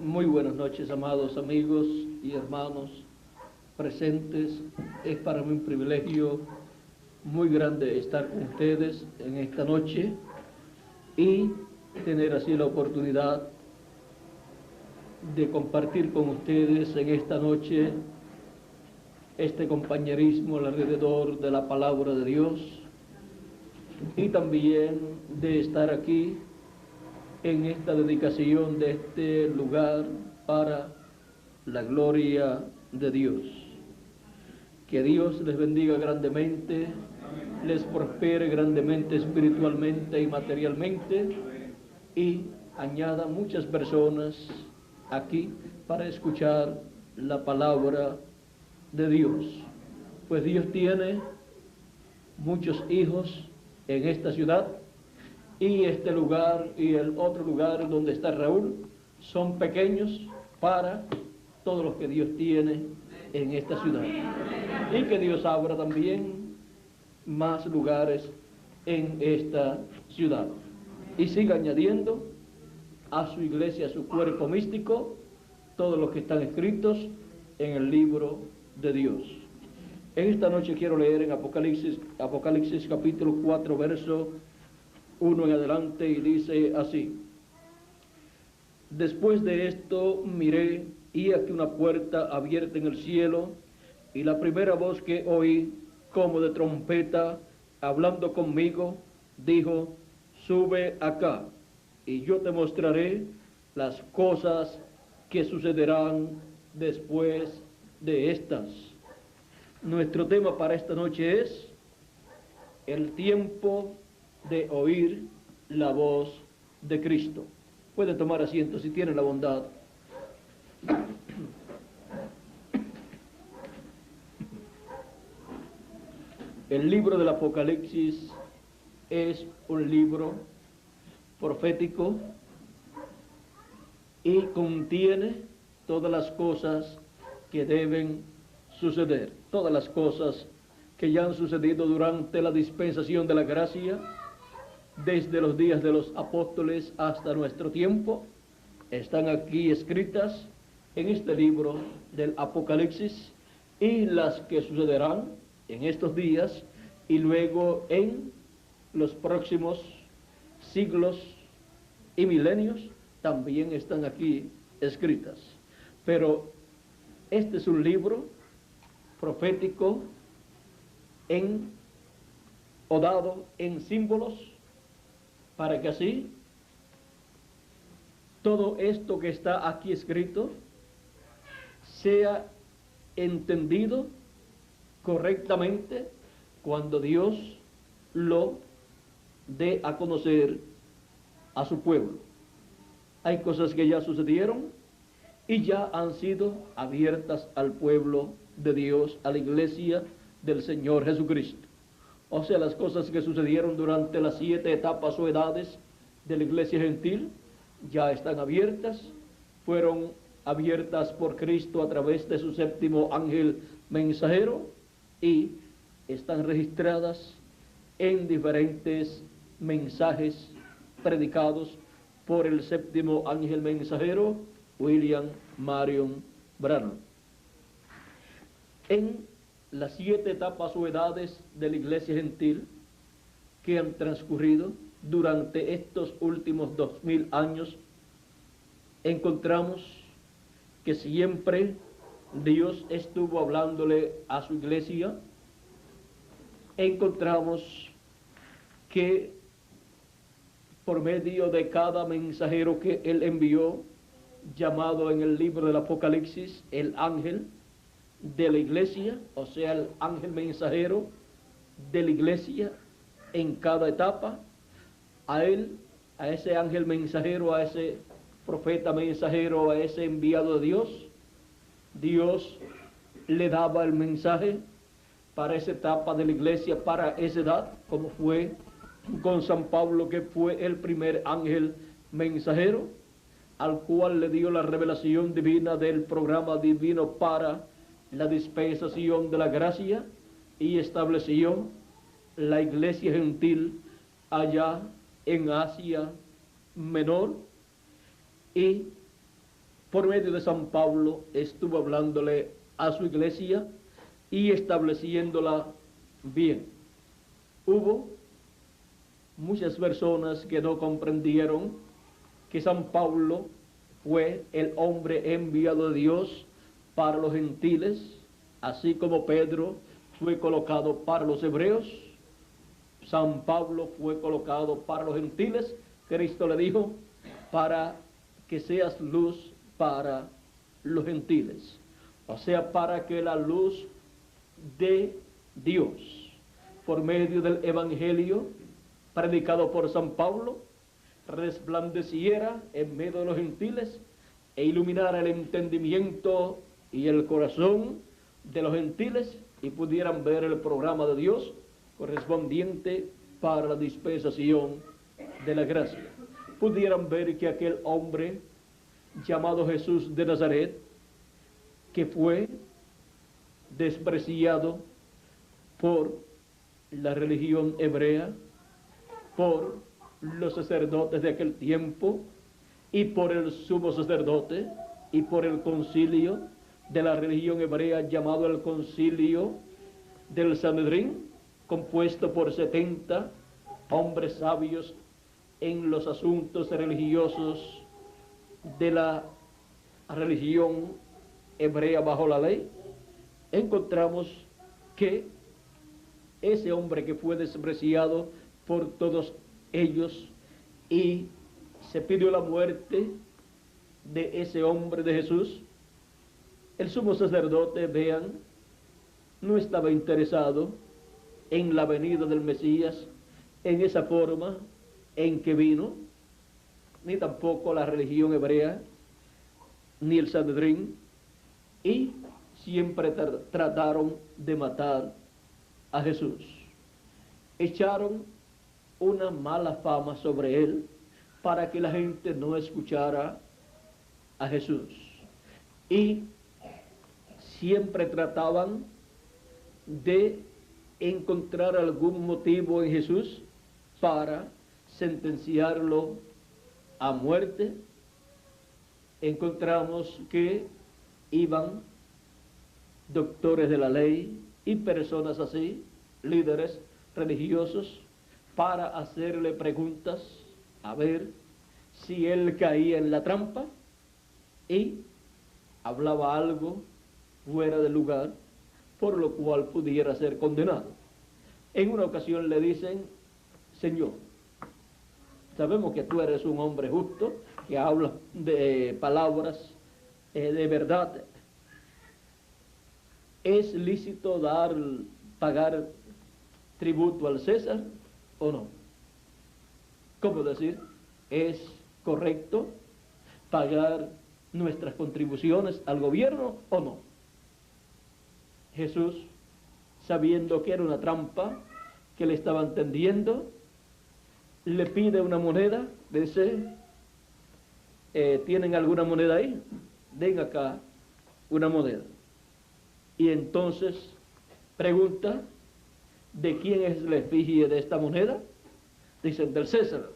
Muy buenas noches, amados amigos y hermanos presentes. Es para mí un privilegio muy grande estar con ustedes en esta noche y tener así la oportunidad de compartir con ustedes en esta noche este compañerismo alrededor de la palabra de Dios y también de estar aquí en esta dedicación de este lugar para la gloria de Dios. Que Dios les bendiga grandemente, les prospere grandemente espiritualmente y materialmente y añada muchas personas aquí para escuchar la palabra de Dios. Pues Dios tiene muchos hijos en esta ciudad y este lugar y el otro lugar donde está Raúl son pequeños para todos los que Dios tiene en esta ciudad. Y que Dios abra también más lugares en esta ciudad. Y siga añadiendo a su iglesia, a su cuerpo místico, todos los que están escritos en el libro de Dios. En esta noche quiero leer en Apocalipsis capítulo 4, verso 1 en adelante, y dice así: Después de esto miré, y aquí una puerta abierta en el cielo, y la primera voz que oí, como de trompeta, hablando conmigo, dijo: Sube acá, y yo te mostraré las cosas que sucederán después de estas. Nuestro tema para esta noche es el tiempo de oír la voz de Cristo. Pueden tomar asiento si tienen la bondad. El libro del Apocalipsis es un libro profético y contiene todas las cosas que deben suceder, todas las cosas que ya han sucedido durante la dispensación de la gracia, desde los días de los apóstoles hasta nuestro tiempo, están aquí escritas en este libro del Apocalipsis, y las que sucederán en estos días y luego en los próximos siglos y milenios también están aquí escritas. Pero este es un libro profético o dado en símbolos, para que así todo esto que está aquí escrito sea entendido correctamente cuando Dios lo dé a conocer a su pueblo. Hay cosas que ya sucedieron y ya han sido abiertas al pueblo de Dios, a la iglesia del Señor Jesucristo. O sea, las cosas que sucedieron durante las 7 etapas o edades de la iglesia gentil ya están abiertas, fueron abiertas por Cristo a través de su 7º ángel mensajero y están registradas en diferentes mensajes predicados por el 7º ángel mensajero, William Marion Branham. En las 7 etapas o edades de la iglesia gentil que han transcurrido durante estos últimos 2000 años, encontramos que siempre Dios estuvo hablándole a su iglesia. Encontramos que por medio de cada mensajero que Él envió, llamado en el libro del Apocalipsis el ángel de la iglesia, o sea, el ángel mensajero de la iglesia en cada etapa, a él, a ese ángel mensajero, a ese profeta mensajero, a ese enviado de Dios, Dios le daba el mensaje para esa etapa de la iglesia, para esa edad, como fue con San Pablo, que fue el primer ángel mensajero, al cual le dio la revelación divina del programa divino para la dispensación de la gracia, y estableció la iglesia gentil allá en Asia Menor, y por medio de San Pablo, estuvo hablándole a su iglesia y estableciéndola bien. Hubo muchas personas que no comprendieron que San Pablo fue el hombre enviado de Dios para los gentiles, así como Pedro fue colocado para los hebreos. San Pablo fue colocado para los gentiles. Cristo le dijo, para que seas luz para los gentiles. O sea, para que la luz de Dios, por medio del evangelio predicado por San Pablo, resplandeciera en medio de los gentiles e iluminara el entendimiento y el corazón de los gentiles y pudieran ver el programa de Dios correspondiente para la dispensación de la gracia. Pudieran ver que aquel hombre llamado Jesús de Nazaret, que fue despreciado por la religión hebrea, por los sacerdotes de aquel tiempo y por el sumo sacerdote y por el concilio de la religión hebrea llamado el concilio del Sanedrín, compuesto por 70 hombres sabios en los asuntos religiosos de la religión hebrea bajo la ley. Encontramos que ese hombre que fue despreciado por todos ellos y se pidió la muerte de ese hombre de Jesús, el sumo sacerdote, vean, no estaba interesado en la venida del Mesías en esa forma en que vino, ni tampoco la religión hebrea, ni el Sanedrín, y siempre trataron de matar a Jesús. Echaron una mala fama sobre él para que la gente no escuchara a Jesús. Y siempre trataban de encontrar algún motivo en Jesús para sentenciarlo a muerte. Encontramos que iban doctores de la ley y personas así, líderes religiosos, para hacerle preguntas a ver si él caía en la trampa y hablaba algo fuera de lugar, por lo cual pudiera ser condenado. En una ocasión le dicen: Señor, sabemos que tú eres un hombre justo, que hablas de palabras de verdad. ¿Es lícito pagar tributo al César o no? ¿Cómo decir? ¿Es correcto pagar nuestras contribuciones al gobierno o no? Jesús, sabiendo que era una trampa que le estaban tendiendo, le pide una moneda, le dice: ¿tienen alguna moneda ahí? Den acá una moneda. Y entonces pregunta: ¿de quién es la efigie de esta moneda? Dicen: del César.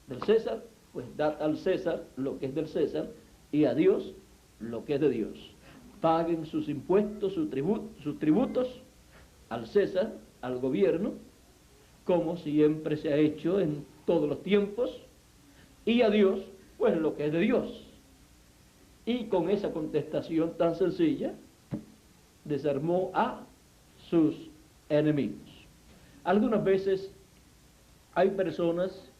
Del César, pues dad al César lo que es del César y a Dios lo que es de Dios. Paguen sus impuestos, sus tributos al César, al gobierno, como siempre se ha hecho en todos los tiempos, y a Dios, pues lo que es de Dios. Y con esa contestación tan sencilla, desarmó a sus enemigos. Algunas veces hay personas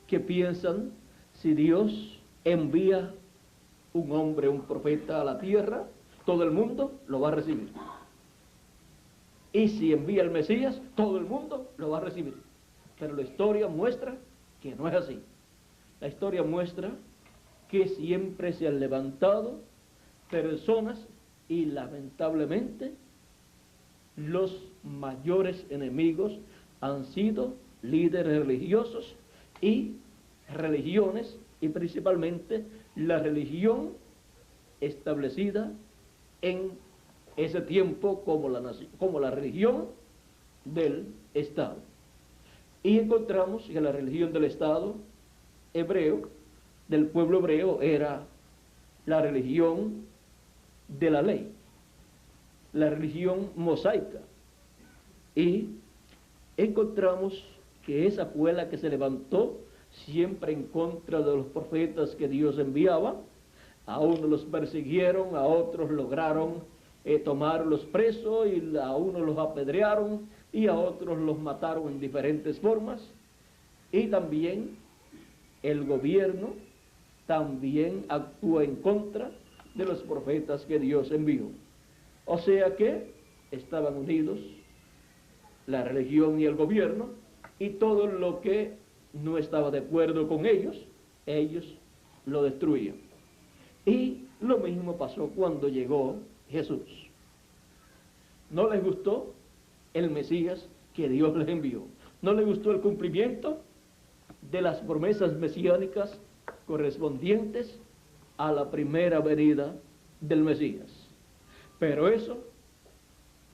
que piensan, si Dios envía un hombre, un profeta a la tierra, todo el mundo lo va a recibir. Y si envía el Mesías, todo el mundo lo va a recibir. Pero la historia muestra que no es así. La historia muestra que siempre se han levantado personas y lamentablemente los mayores enemigos han sido líderes religiosos y religiones, y principalmente la religión establecida en ese tiempo como la religión del Estado. Y encontramos que la religión del Estado hebreo, del pueblo hebreo, era la religión de la ley, la religión mosaica. Y encontramos que esa fue la que se levantó siempre en contra de los profetas que Dios enviaba. A unos los persiguieron, a otros lograron tomarlos presos, y a unos los apedrearon y a otros los mataron en diferentes formas. Y también el gobierno también actuó en contra de los profetas que Dios envió. O sea que estaban unidos la religión y el gobierno, y todo lo que no estaba de acuerdo con ellos lo destruían. Y lo mismo pasó cuando llegó Jesús. No les gustó el Mesías que Dios les envió. No les gustó el cumplimiento de las promesas mesiánicas correspondientes a la primera venida del Mesías. Pero eso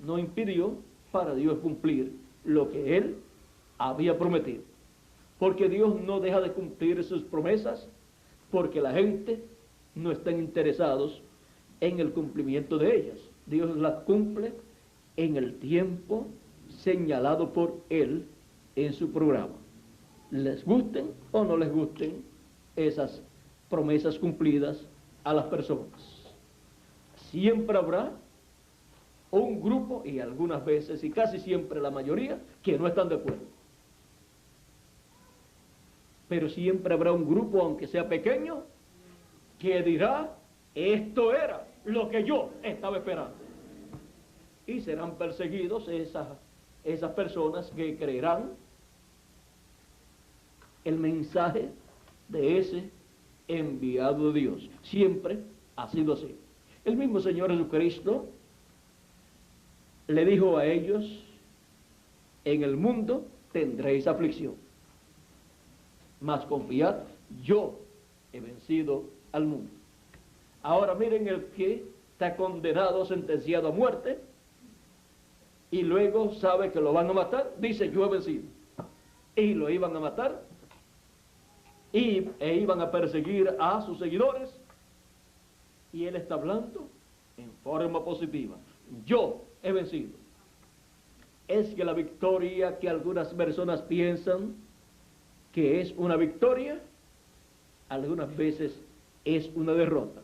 no impidió para Dios cumplir lo que Él había prometido. Porque Dios no deja de cumplir sus promesas porque la gente no están interesados en el cumplimiento de ellas. Dios las cumple en el tiempo señalado por Él en su programa. Les gusten o no les gusten esas promesas cumplidas a las personas. Siempre habrá un grupo, y algunas veces y casi siempre la mayoría, que no están de acuerdo. Pero siempre habrá un grupo, aunque sea pequeño, que dirá: esto era lo que yo estaba esperando. Y serán perseguidos esas personas que creerán el mensaje de ese enviado de Dios. Siempre ha sido así. El mismo Señor Jesucristo le dijo a ellos: en el mundo tendréis aflicción, mas confiad, yo he vencido al mundo. Ahora miren, el que está condenado, sentenciado a muerte, y luego sabe que lo van a matar, dice: yo he vencido. Y lo iban a matar, e iban a perseguir a sus seguidores, y él está hablando en forma positiva: yo he vencido. Es que la victoria que algunas personas piensan que es una victoria, algunas veces es una derrota.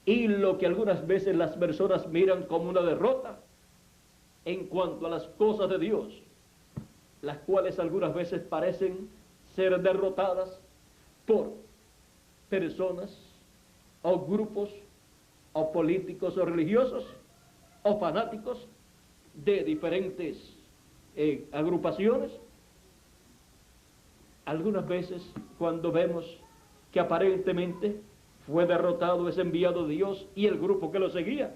Y lo que algunas veces las personas miran como una derrota en cuanto a las cosas de Dios, las cuales algunas veces parecen ser derrotadas por personas o grupos o políticos o religiosos o fanáticos de diferentes agrupaciones. Algunas veces, cuando vemos que aparentemente fue derrotado ese enviado de Dios y el grupo que lo seguía,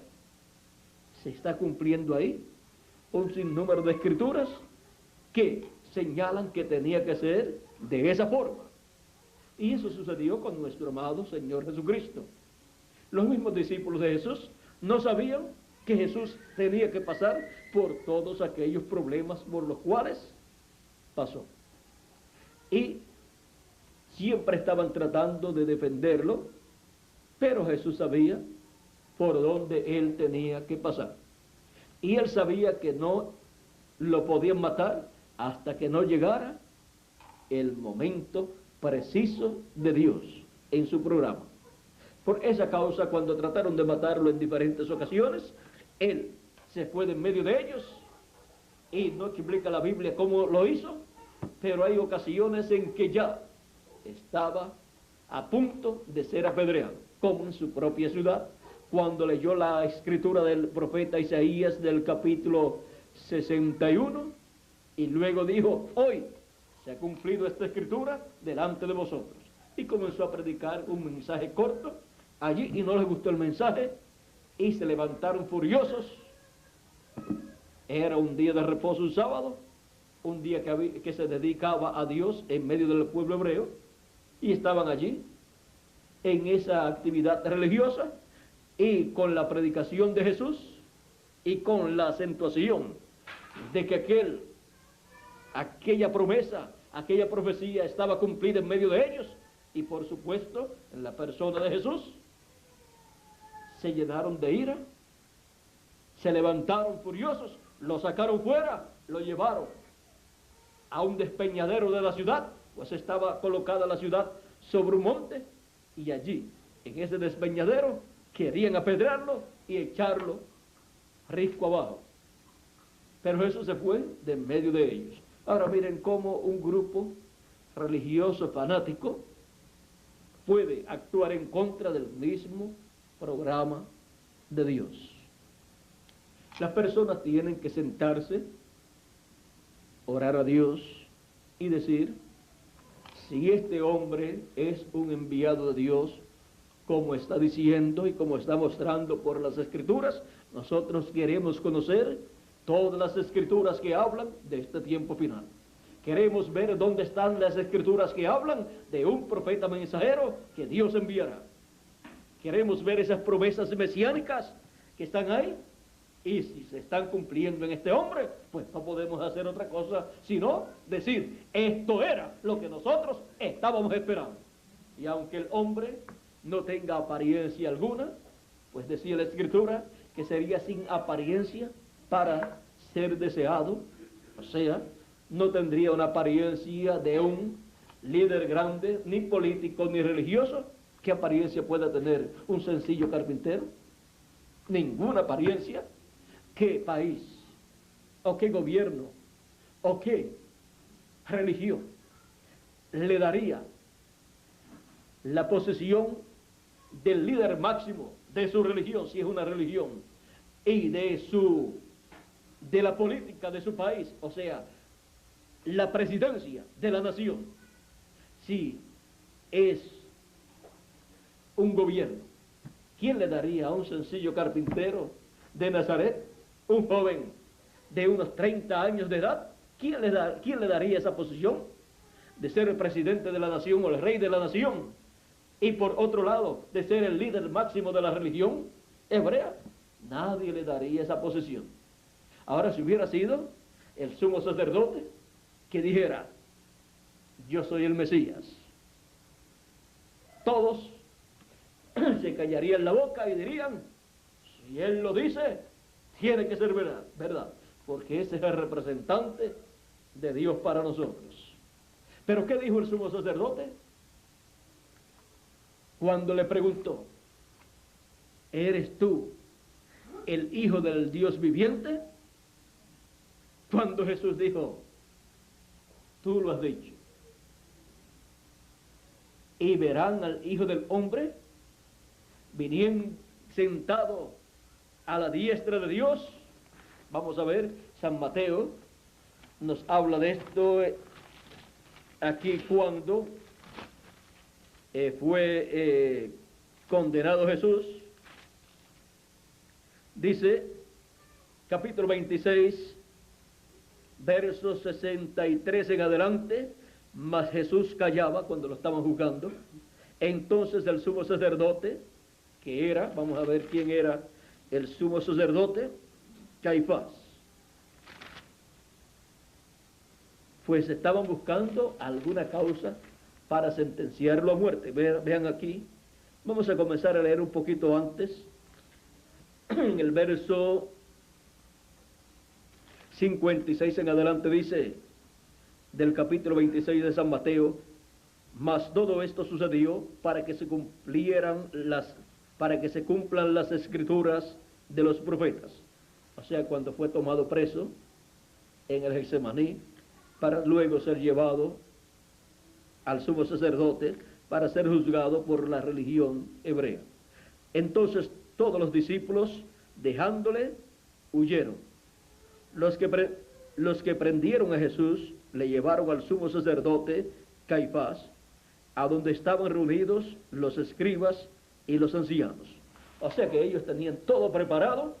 se está cumpliendo ahí un sinnúmero de escrituras que señalan que tenía que ser de esa forma. Y eso sucedió con nuestro amado Señor Jesucristo. Los mismos discípulos de Jesús no sabían que Jesús tenía que pasar por todos aquellos problemas por los cuales pasó. Y siempre estaban tratando de defenderlo, pero Jesús sabía por dónde él tenía que pasar. Y él sabía que no lo podían matar hasta que no llegara el momento preciso de Dios en su programa. Por esa causa, cuando trataron de matarlo en diferentes ocasiones, él se fue de en medio de ellos, y no explica la Biblia cómo lo hizo, pero hay ocasiones en que ya estaba a punto de ser apedreado, como en su propia ciudad, cuando leyó la escritura del profeta Isaías del capítulo 61, y luego dijo: hoy se ha cumplido esta escritura delante de vosotros. Y comenzó a predicar un mensaje corto allí, y no les gustó el mensaje, y se levantaron furiosos. Era un día de reposo, un sábado, un día que se dedicaba a Dios en medio del pueblo hebreo, y estaban allí en esa actividad religiosa, y con la predicación de Jesús, y con la acentuación de que aquella promesa, aquella profecía estaba cumplida en medio de ellos, y por supuesto en la persona de Jesús. se llenaron de ira, se levantaron furiosos, lo sacaron fuera, lo llevaron a un despeñadero de la ciudad, pues estaba colocada la ciudad sobre un monte, y allí, en ese despeñadero, querían apedrearlo y echarlo risco abajo. Pero Jesús se fue de en medio de ellos. Ahora miren cómo un grupo religioso fanático puede actuar en contra del mismo programa de Dios. Las personas tienen que sentarse, orar a Dios y decir: si este hombre es un enviado de Dios, como está diciendo y como está mostrando por las Escrituras, nosotros queremos conocer todas las Escrituras que hablan de este tiempo final. Queremos ver dónde están las Escrituras que hablan de un profeta mensajero que Dios enviará. Queremos ver esas promesas mesiánicas que están ahí. Y si se están cumpliendo en este hombre, pues no podemos hacer otra cosa sino decir: esto era lo que nosotros estábamos esperando. Y aunque el hombre no tenga apariencia alguna, pues decía la Escritura que sería sin apariencia para ser deseado. O sea, no tendría una apariencia de un líder grande, ni político, ni religioso. ¿Qué apariencia puede tener un sencillo carpintero? Ninguna apariencia. ¿Qué país, o qué gobierno, o qué religión le daría la posesión del líder máximo de su religión, si es una religión, y de la política de su país, o sea, la presidencia de la nación, si es un gobierno? ¿Quién le daría a un sencillo carpintero de Nazaret, un joven de unos 30 años de edad? ¿Quién le daría esa posición de ser el presidente de la nación o el rey de la nación? Y por otro lado, de ser el líder máximo de la religión hebrea. Nadie le daría esa posición. Ahora, si hubiera sido el sumo sacerdote que dijera: yo soy el Mesías, todos se callarían la boca y dirían: si él lo dice, tiene que ser verdad, porque ese es el representante de Dios para nosotros. Pero ¿qué dijo el sumo sacerdote cuando le preguntó: ¿eres tú el Hijo del Dios viviente? Cuando Jesús dijo: tú lo has dicho, y verán al Hijo del Hombre viniendo sentado a la diestra de Dios. Vamos a ver, San Mateo nos habla de esto aquí cuando fue condenado Jesús. Dice, capítulo 26, versos 63 en adelante: mas Jesús callaba cuando lo estaban juzgando. Entonces el sumo sacerdote, que era, vamos a ver quién era el sumo sacerdote, Caifás, pues estaban buscando alguna causa para sentenciarlo a muerte. Vean aquí, vamos a comenzar a leer un poquito antes, en el verso 56 en adelante, dice, del capítulo 26 de San Mateo: mas todo esto sucedió para que se cumplan las escrituras de los profetas. O sea, cuando fue tomado preso en el Getsemaní, para luego ser llevado al sumo sacerdote para ser juzgado por la religión hebrea. Entonces todos los discípulos, dejándole, huyeron. Los que prendieron a Jesús le llevaron al sumo sacerdote Caifás, a donde estaban reunidos los escribas y los ancianos. O sea que ellos tenían todo preparado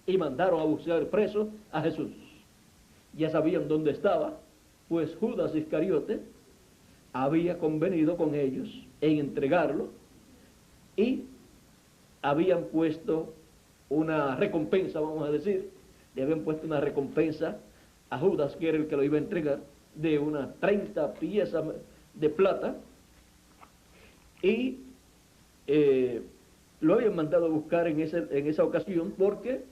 y mandaron a buscar preso a Jesús. Ya sabían dónde estaba, pues Judas Iscariote había convenido con ellos en entregarlo, y habían puesto una recompensa, vamos a decir, le habían puesto una recompensa a Judas, que era el que lo iba a entregar, de unas 30 piezas de plata, y Lo habían mandado a buscar en esa ocasión porque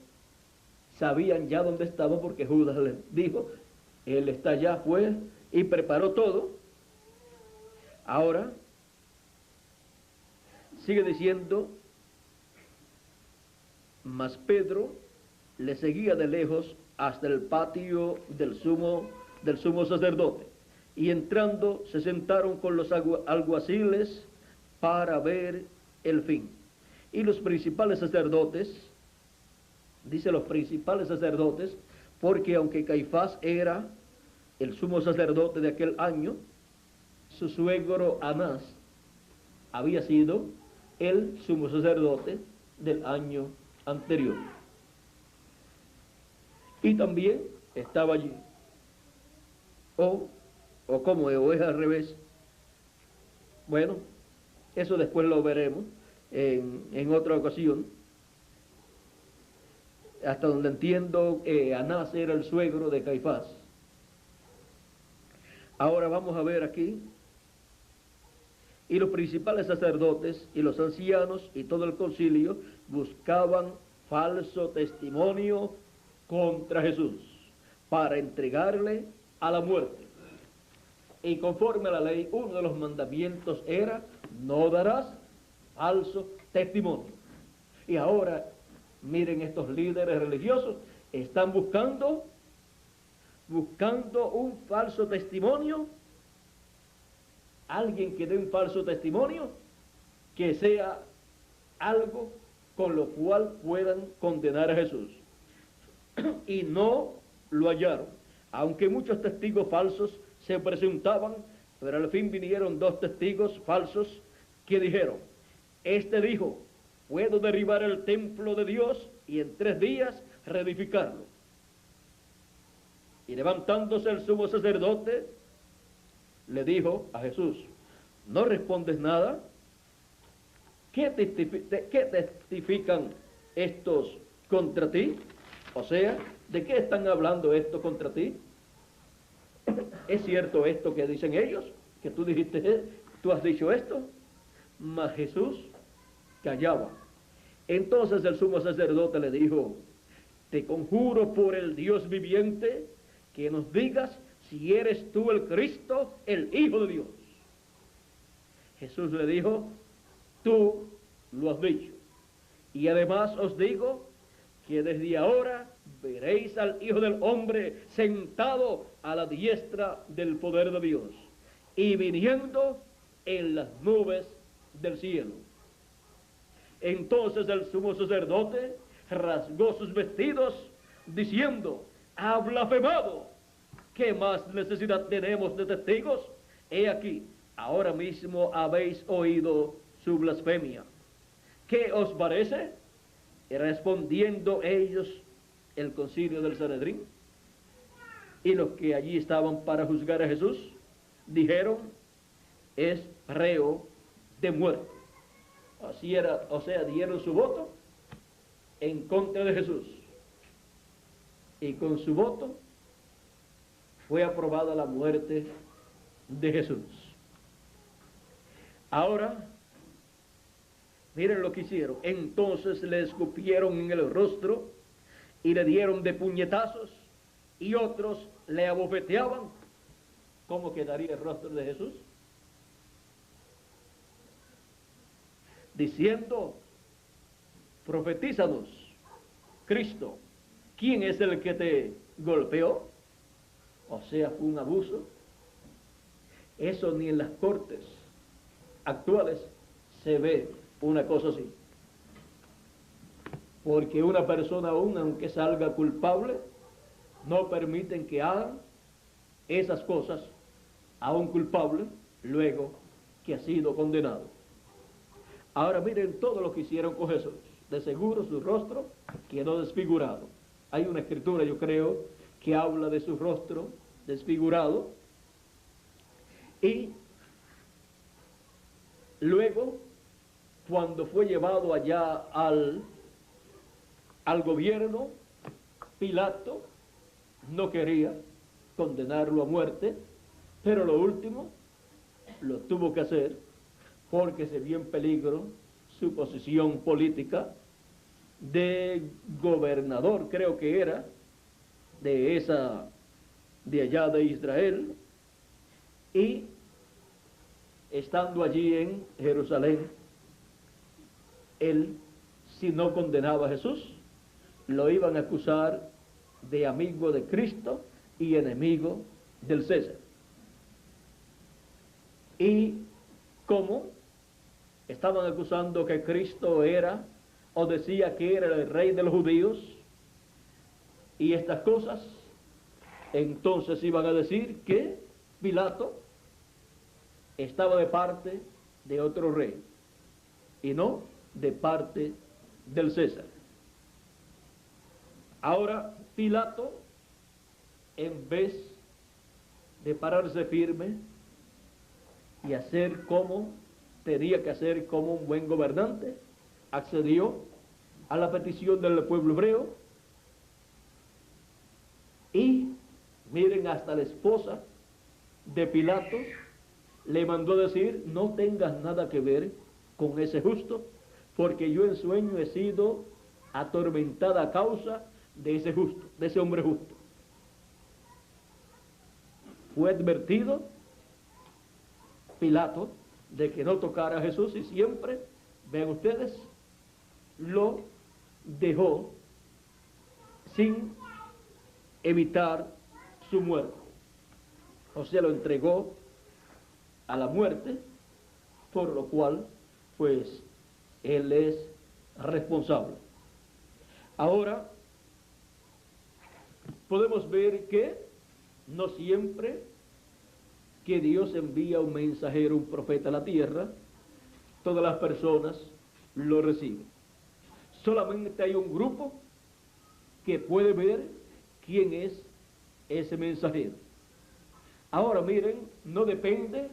sabían ya dónde estaba, porque Judas les dijo, él está allá, fue y preparó todo. Ahora, sigue diciendo, mas Pedro le seguía de lejos hasta el patio del sumo sacerdote. Y entrando se sentaron con los alguaciles para ver el fin. Y los principales sacerdotes, dice los principales sacerdotes, porque aunque Caifás era el sumo sacerdote de aquel año, su suegro Anás había sido el sumo sacerdote del año anterior. Y también estaba allí. O es al revés. Bueno, eso después lo veremos en otra ocasión. Hasta donde entiendo, Anás era el suegro de Caifás. Ahora vamos a ver aquí. Y los principales sacerdotes y los ancianos y todo el concilio buscaban falso testimonio contra Jesús para entregarle a la muerte. Y conforme a la ley, uno de los mandamientos era: no darás falso testimonio. Y ahora, miren, estos líderes religiosos están buscando un falso testimonio, alguien que dé un falso testimonio, que sea algo con lo cual puedan condenar a Jesús. Y no lo hallaron, aunque muchos testigos falsos se presentaban, pero al fin vinieron 2 testigos falsos que dijeron: este dijo, puedo derribar el templo de Dios y en 3 días reedificarlo. Y levantándose el sumo sacerdote, le dijo a Jesús: ¿no respondes nada? ¿Qué testifican estos contra ti? O sea, ¿de qué están hablando estos contra ti? ¿Es cierto esto que dicen ellos? Que tú dijiste, tú has dicho esto. Mas Jesús callaba. Entonces el sumo sacerdote le dijo: te conjuro por el Dios viviente que nos digas si eres tú el Cristo, el Hijo de Dios. Jesús le dijo: tú lo has dicho. Y además os digo que desde ahora veréis al Hijo del Hombre sentado a la diestra del poder de Dios y viniendo en las nubes del cielo. Entonces el sumo sacerdote rasgó sus vestidos diciendo: ha blasfemado. ¿Qué más necesidad tenemos de testigos? He aquí, ahora mismo habéis oído su blasfemia. ¿Qué os parece? Y respondiendo ellos, el concilio del Sanedrín y los que allí estaban para juzgar a Jesús, dijeron: es reo de muerte. Así era, o sea, dieron su voto en contra de Jesús. Y con su voto fue aprobada la muerte de Jesús. Ahora, miren lo que hicieron. Entonces le escupieron en el rostro y le dieron de puñetazos, y otros le abofeteaban. ¿Cómo quedaría el rostro de Jesús? Diciendo: profetízanos, Cristo, ¿quién es el que te golpeó? O sea, fue un abuso. Eso ni en las cortes actuales se ve una cosa así. Porque una persona, aún aunque salga culpable, no permiten que hagan esas cosas a un culpable luego que ha sido condenado. Ahora miren todo lo que hicieron con Jesús. De seguro su rostro quedó desfigurado. Hay una escritura, yo creo, que habla de su rostro desfigurado. Y luego, cuando fue llevado allá al gobierno, Pilato no quería condenarlo a muerte, pero lo último lo tuvo que hacer porque se vio en peligro su posición política de gobernador, creo que era, de allá de Israel, y estando allí en Jerusalén, él, si no condenaba a Jesús, lo iban a acusar de amigo de Cristo y enemigo del César. Y como estaban acusando que Cristo era, o decía que era el rey de los judíos, y estas cosas, entonces iban a decir que Pilato estaba de parte de otro rey, y no de parte del César. Ahora, Pilato, en vez de pararse firme y hacer como tenía que hacer como un buen gobernante, accedió a la petición del pueblo hebreo, y miren, hasta la esposa de Pilato le mandó decir: no tengas nada que ver con ese justo, porque yo en sueño he sido atormentada a causa de ese justo, de ese hombre justo. Fue advertido Pilato de que no tocara a Jesús, y siempre, vean ustedes, lo dejó sin evitar su muerte. O sea, lo entregó a la muerte, por lo cual, pues, él es responsable. Ahora, podemos ver que no siempre que Dios envía un mensajero, un profeta a la tierra, todas las personas lo reciben. Solamente hay un grupo que puede ver quién es ese mensajero. Ahora miren, no depende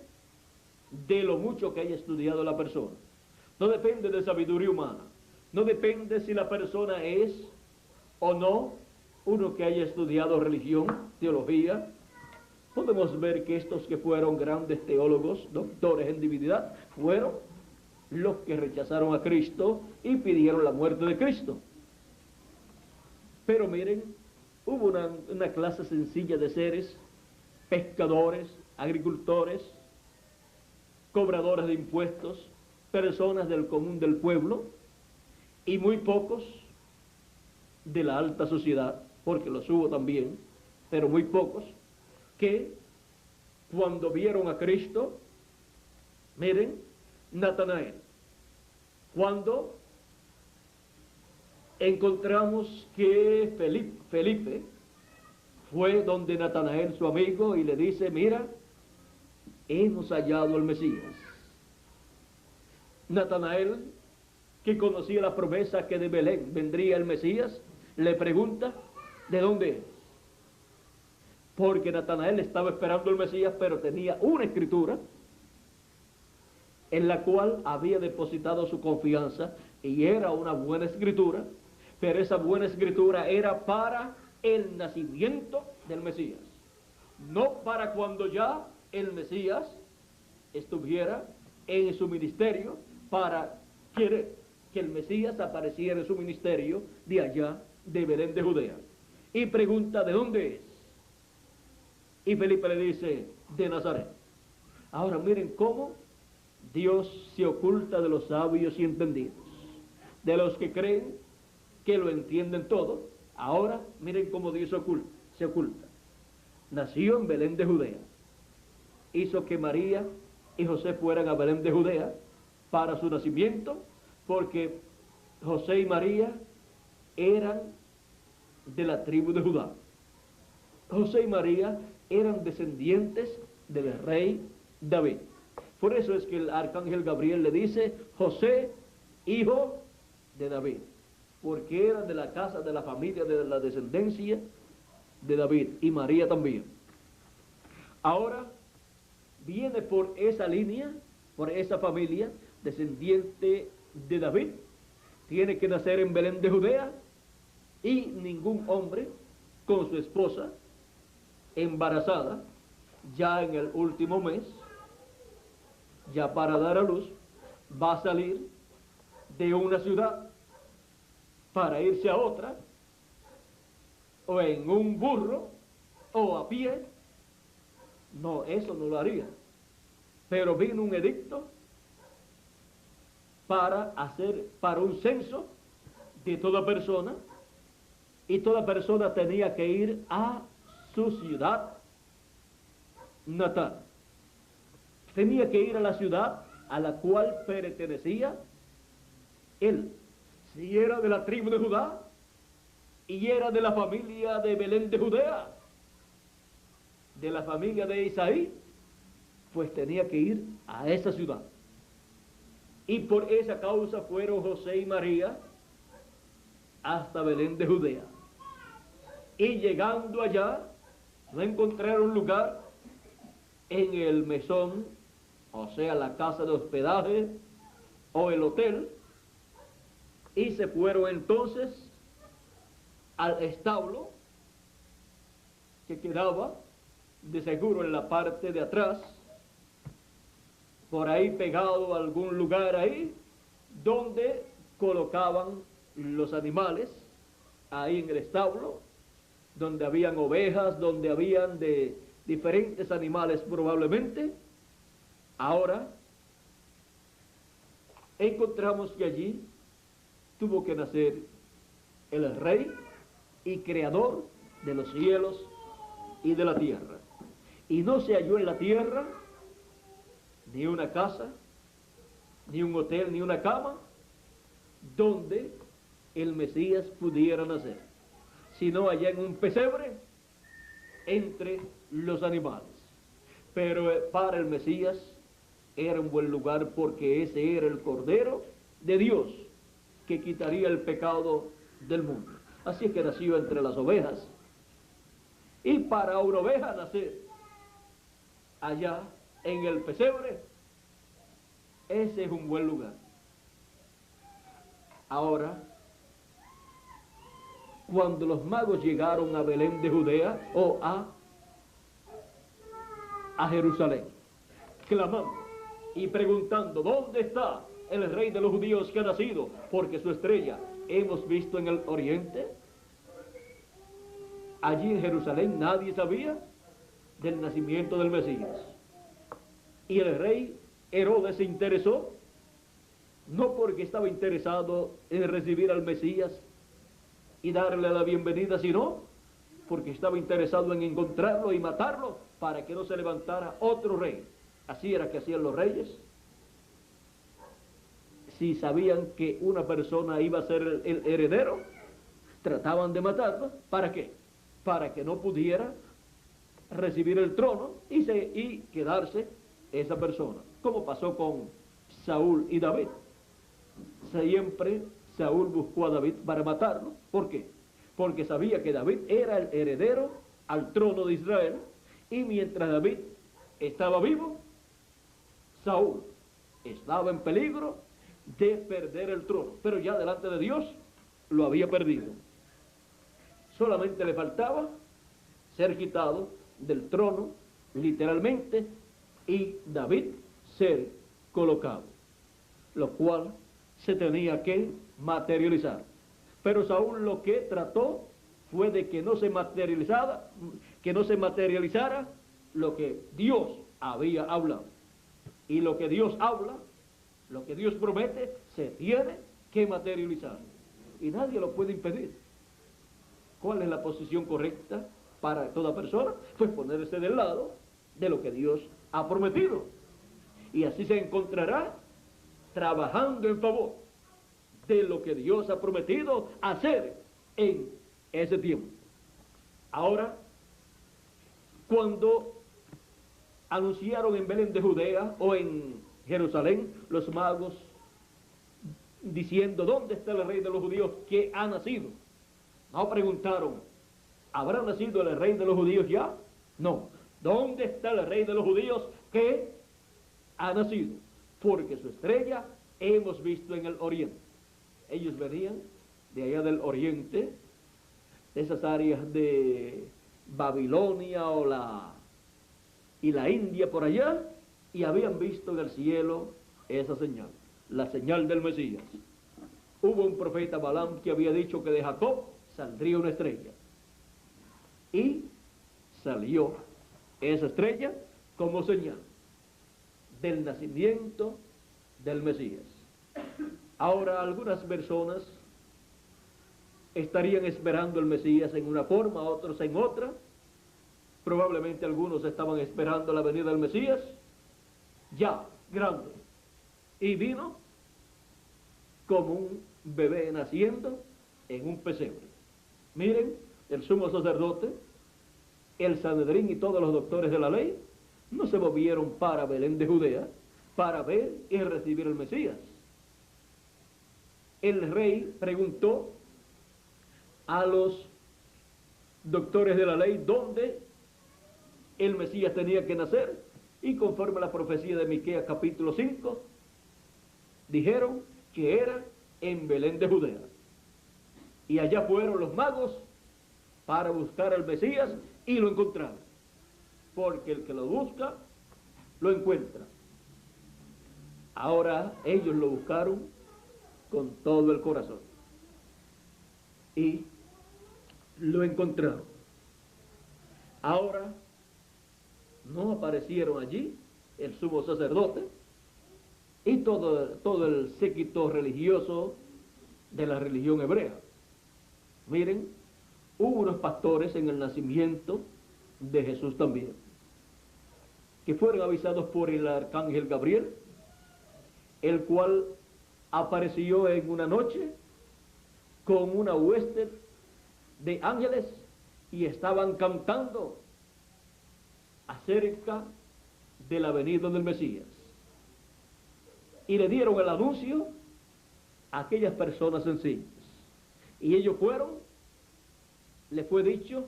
de lo mucho que haya estudiado la persona, no depende de sabiduría humana, no depende si la persona es o no uno que haya estudiado religión, teología. Podemos ver que estos que fueron grandes teólogos, doctores en divinidad, fueron los que rechazaron a Cristo y pidieron la muerte de Cristo. Pero miren, hubo una clase sencilla de seres, pescadores, agricultores, cobradores de impuestos, personas del común del pueblo, y muy pocos de la alta sociedad, porque los hubo también, pero muy pocos, que cuando vieron a Cristo, miren, Natanael, cuando encontramos que Felipe fue donde Natanael, su amigo, y le dice: mira, hemos hallado al Mesías. Natanael, que conocía la promesa que de Belén vendría el Mesías, le pregunta: ¿de dónde es? Porque Natanael estaba esperando el Mesías, pero tenía una escritura en la cual había depositado su confianza, y era una buena escritura, pero esa buena escritura era para el nacimiento del Mesías, no para cuando ya el Mesías estuviera en su ministerio, para que el Mesías apareciera en su ministerio de allá de Belén de Judea. Y pregunta: ¿de dónde es? Y Felipe le dice: de Nazaret. Ahora miren cómo Dios se oculta de los sabios y entendidos, de los que creen que lo entienden todo. Ahora miren cómo Dios se oculta. Nació en Belén de Judea, hizo que María y José fueran a Belén de Judea para su nacimiento, porque José y María eran de la tribu de Judá. José y María eran descendientes del rey David. Por eso es que el arcángel Gabriel le dice: José, hijo de David, porque era de la casa, de la familia, de la descendencia de David, y María también. Ahora viene por esa línea, por esa familia, descendiente de David, tiene que nacer en Belén de Judea, y ningún hombre con su esposa embarazada, ya en el último mes, ya para dar a luz, va a salir de una ciudad para irse a otra, o en un burro, o a pie, no, eso no lo haría. Pero vino un edicto para un censo de toda persona, y toda persona tenía que ir a su ciudad natal. Tenía que ir a la ciudad a la cual pertenecía él. Si era de la tribu de Judá y era de la familia de Belén de Judea, de la familia de Isaí, pues tenía que ir a esa ciudad. Y por esa causa fueron José y María hasta Belén de Judea. Y llegando allá, no encontraron lugar en el mesón, o sea, la casa de hospedaje o el hotel, y se fueron entonces al establo que quedaba de seguro en la parte de atrás, por ahí pegado a algún lugar ahí, donde colocaban los animales, ahí en el establo, donde habían ovejas, donde habían de diferentes animales probablemente. Ahora, encontramos que allí tuvo que nacer el rey y creador de los cielos y de la tierra. Y no se halló en la tierra ni una casa, ni un hotel, ni una cama, donde el Mesías pudiera nacer, sino allá en un pesebre entre los animales. Pero para el Mesías era un buen lugar, porque ese era el Cordero de Dios que quitaría el pecado del mundo. Así es que nació entre las ovejas. Y para una oveja nacer allá en el pesebre, ese es un buen lugar. Ahora, cuando los magos llegaron a Belén de Judea o a Jerusalén, clamando y preguntando: ¿dónde está el rey de los judíos que ha nacido? Porque su estrella hemos visto en el oriente. Allí en Jerusalén nadie sabía del nacimiento del Mesías. Y el rey Herodes se interesó, no porque estaba interesado en recibir al Mesías y darle la bienvenida, sino porque estaba interesado en encontrarlo y matarlo para que no se levantara otro rey. Así era que hacían los reyes. Si sabían que una persona iba a ser el heredero, trataban de matarlo. ¿Para qué? Para que no pudiera recibir el trono y quedarse esa persona, como pasó con Saúl y David. Siempre Saúl buscó a David para matarlo. ¿Por qué? Porque sabía que David era el heredero al trono de Israel, y mientras David estaba vivo, Saúl estaba en peligro de perder el trono, pero ya delante de Dios lo había perdido. Solamente le faltaba ser quitado del trono, literalmente, y David ser colocado, lo cual se tenía que materializar. Pero Saúl lo que trató fue de que no se materializara lo que Dios había hablado. Y lo que Dios habla, lo que Dios promete, se tiene que materializar. Y nadie lo puede impedir. ¿Cuál es la posición correcta para toda persona? Pues ponerse del lado de lo que Dios ha prometido. Y así se encontrará trabajando en favor de lo que Dios ha prometido hacer en ese tiempo. Ahora, cuando anunciaron en Belén de Judea o en Jerusalén los magos diciendo: ¿dónde está el rey de los judíos que ha nacido? No preguntaron: ¿habrá nacido el rey de los judíos ya? No. ¿Dónde está el rey de los judíos que ha nacido? Porque su estrella hemos visto en el oriente. Ellos venían de allá del oriente, de esas áreas de Babilonia y la India por allá, y habían visto en el cielo esa señal, la señal del Mesías. hubo un profeta Balaam que había dicho que de Jacob saldría una estrella. Y salió esa estrella como señal del nacimiento del Mesías. Ahora, algunas personas estarían esperando el Mesías en una forma, otros en otra. Probablemente algunos estaban esperando la venida del Mesías ya grande, y vino como un bebé naciendo en un pesebre. Miren, el sumo sacerdote, el Sanedrín y todos los doctores de la ley no se movieron para Belén de Judea para ver y recibir el Mesías. El rey preguntó a los doctores de la ley dónde el Mesías tenía que nacer, y conforme a la profecía de Miqueas capítulo 5, dijeron que era en Belén de Judea. Y allá fueron los magos para buscar al Mesías y lo encontraron. Porque el que lo busca, lo encuentra. Ahora ellos lo buscaron con todo el corazón. Y lo encontraron. Ahora no aparecieron allí el sumo sacerdote y todo el séquito religioso de la religión hebrea. Miren, hubo unos pastores en el nacimiento de Jesús también, que fueron avisados por el arcángel Gabriel, el cual apareció en una noche con una hueste de ángeles y estaban cantando acerca de la venida del Mesías. Y le dieron el anuncio a aquellas personas sencillas. Y ellos fueron, les fue dicho,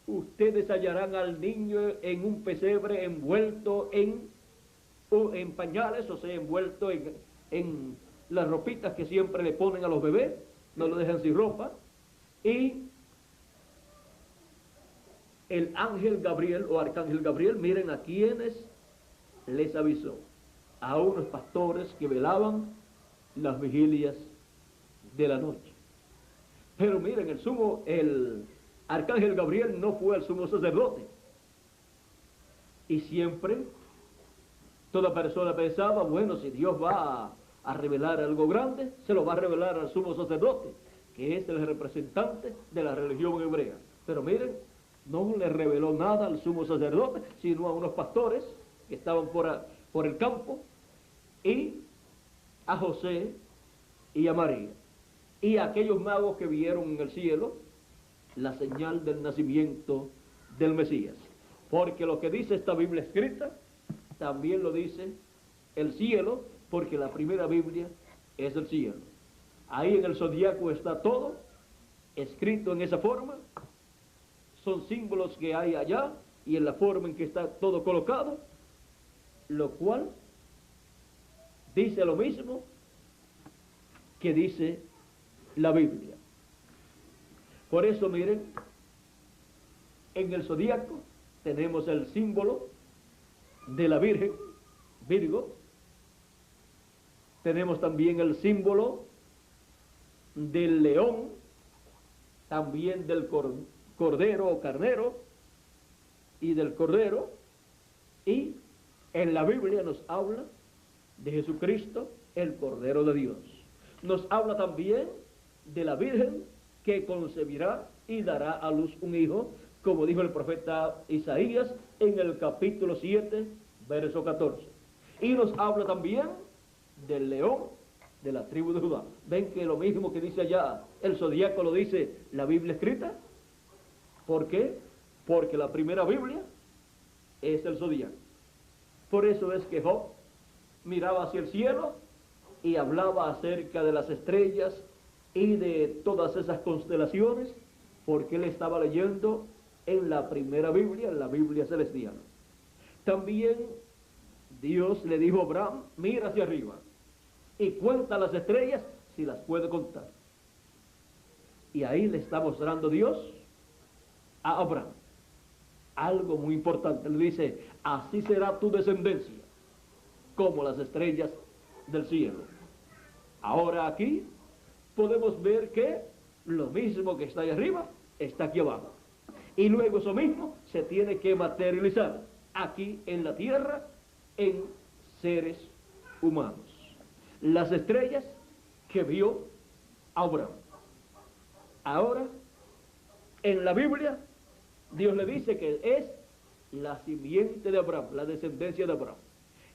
ustedes hallarán al niño en un pesebre envuelto en pañales, o sea, envuelto en las ropitas que siempre le ponen a los bebés, no lo dejan sin ropa. Y el ángel Gabriel o arcángel Gabriel, miren a quienes les avisó, a unos pastores que velaban las vigilias de la noche. Pero miren, el arcángel Gabriel no fue el sumo sacerdote. Y siempre toda persona pensaba, bueno, si Dios va a revelar algo grande, se lo va a revelar al sumo sacerdote, que es el representante de la religión hebrea. Pero miren, no le reveló nada al sumo sacerdote, sino a unos pastores que estaban por el campo, y a José y a María, y a aquellos magos que vieron en el cielo la señal del nacimiento del Mesías. Porque lo que dice esta Biblia escrita, también lo dice el cielo, porque la primera Biblia es el cielo. Ahí en el zodiaco está todo escrito en esa forma. Son símbolos que hay allá y en la forma en que está todo colocado, lo cual dice lo mismo que dice la Biblia. Por eso, miren, en el zodiaco tenemos el símbolo de la Virgen, Virgo. Tenemos también el símbolo del león, también del cordero o carnero y del cordero. Y en la Biblia nos habla de Jesucristo, el Cordero de Dios. Nos habla también de la Virgen que concebirá y dará a luz un hijo, como dijo el profeta Isaías en el capítulo 7, verso 14. Y nos habla también del león de la tribu de Judá. ¿Ven que lo mismo que dice allá el zodiaco lo dice la Biblia escrita? ¿Por qué? Porque la primera Biblia es el zodiaco. Por eso es que Job miraba hacia el cielo y hablaba acerca de las estrellas y de todas esas constelaciones, porque él estaba leyendo en la primera Biblia, en la Biblia celestial. También Dios le dijo a Abraham, mira hacia arriba y cuenta las estrellas si las puede contar. Y ahí le está mostrando Dios a Abraham algo muy importante. Le dice, así será tu descendencia, como las estrellas del cielo. Ahora aquí podemos ver que lo mismo que está ahí arriba está aquí abajo. Y luego eso mismo se tiene que materializar aquí en la tierra en seres humanos. Las estrellas que vio Abraham. Ahora, en la Biblia, Dios le dice que es la simiente de Abraham, la descendencia de Abraham.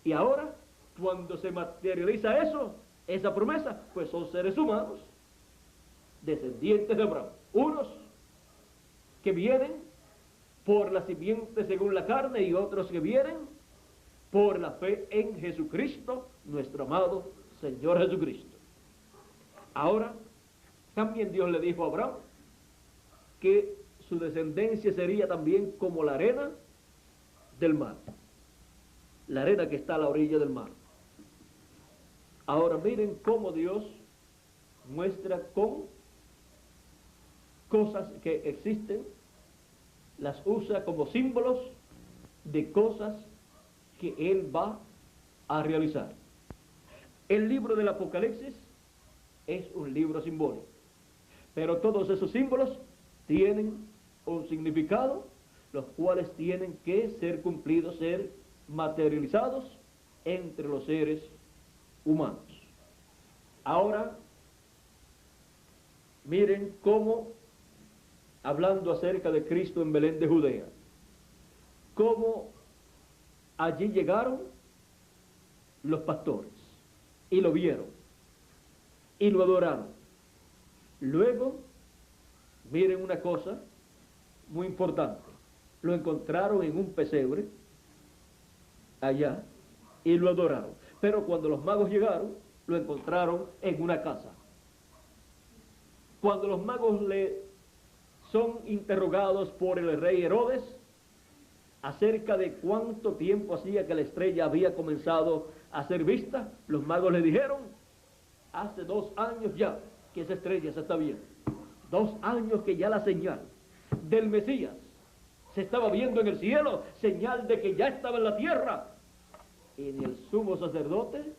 Y ahora, cuando se materializa eso, esa promesa, pues son seres humanos, descendientes de Abraham. Unos que vienen por la simiente según la carne y otros que vienen por la fe en Jesucristo, nuestro amado Señor Jesucristo. Ahora, también Dios le dijo a Abraham que su descendencia sería también como la arena del mar. La arena que está a la orilla del mar. Ahora miren cómo Dios muestra con cosas que existen, las usa como símbolos de cosas que Él va a realizar. El libro del Apocalipsis es un libro simbólico, pero todos esos símbolos tienen un significado, los cuales tienen que ser cumplidos, ser materializados entre los seres humanos. Ahora, miren cómo, hablando acerca de Cristo en Belén de Judea, cómo allí llegaron los pastores y lo vieron y lo adoraron. Luego, miren una cosa muy importante, lo encontraron en un pesebre allá y lo adoraron. Pero cuando los magos llegaron, lo encontraron en una casa. Cuando los magos son interrogados por el rey Herodes acerca de cuánto tiempo hacía que la estrella había comenzado a ser vista, los magos le dijeron: hace 2 años ya que esa estrella se está viendo. 2 años que ya la señal del Mesías se estaba viendo en el cielo, señal de que ya estaba en la tierra. Y ni el sumo sacerdote,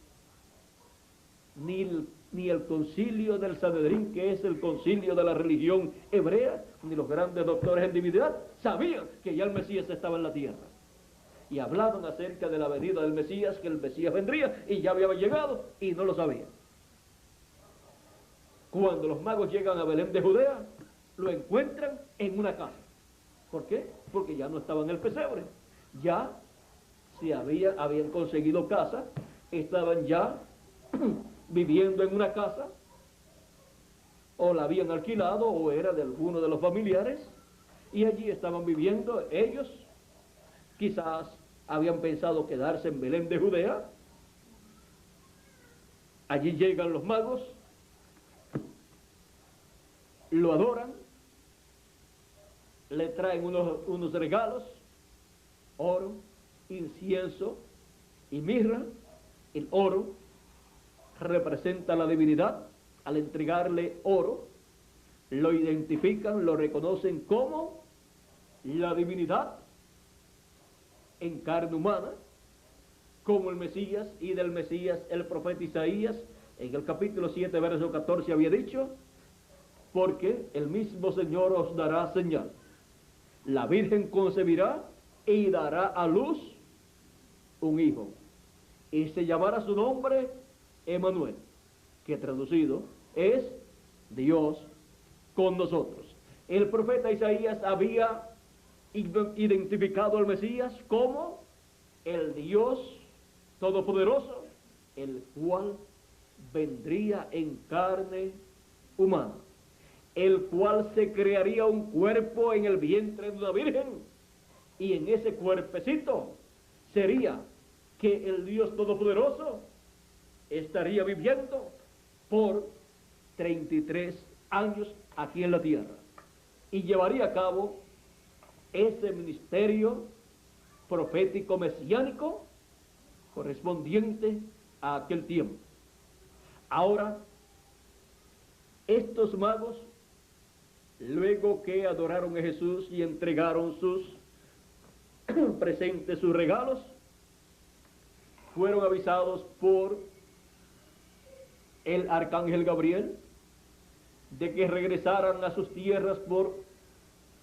ni el concilio del Sanedrín, que es el concilio de la religión hebrea, ni los grandes doctores en divinidad, sabían que ya el Mesías estaba en la tierra. Y hablaban acerca de la venida del Mesías, que el Mesías vendría, y ya había llegado, y no lo sabían. Cuando los magos llegan a Belén de Judea, lo encuentran en una casa. ¿Por qué? Porque ya no estaba en el pesebre. Ya habían conseguido casa, estaban ya viviendo en una casa, o la habían alquilado, o era de alguno de los familiares, y allí estaban viviendo ellos. Quizás habían pensado quedarse en Belén de Judea. Allí llegan los magos, lo adoran, le traen unos regalos, oro, incienso y mirra. El oro representa la divinidad. Al entregarle oro, lo identifican, lo reconocen como la divinidad en carne humana, como el Mesías, y del Mesías el profeta Isaías en el capítulo 7 verso 14 había dicho: porque el mismo Señor os dará señal, la Virgen concebirá y dará a luz un hijo, y se llamará su nombre Emmanuel, que traducido es Dios con nosotros. El profeta Isaías había identificado al Mesías como el Dios Todopoderoso, el cual vendría en carne humana, el cual se crearía un cuerpo en el vientre de una virgen, y en ese cuerpecito sería que el Dios Todopoderoso estaría viviendo por 33 años aquí en la tierra, y llevaría a cabo ese ministerio profético mesiánico correspondiente a aquel tiempo. Ahora, estos magos, luego que adoraron a Jesús y entregaron sus presentes, sus regalos, fueron avisados por el arcángel Gabriel de que regresaran a sus tierras por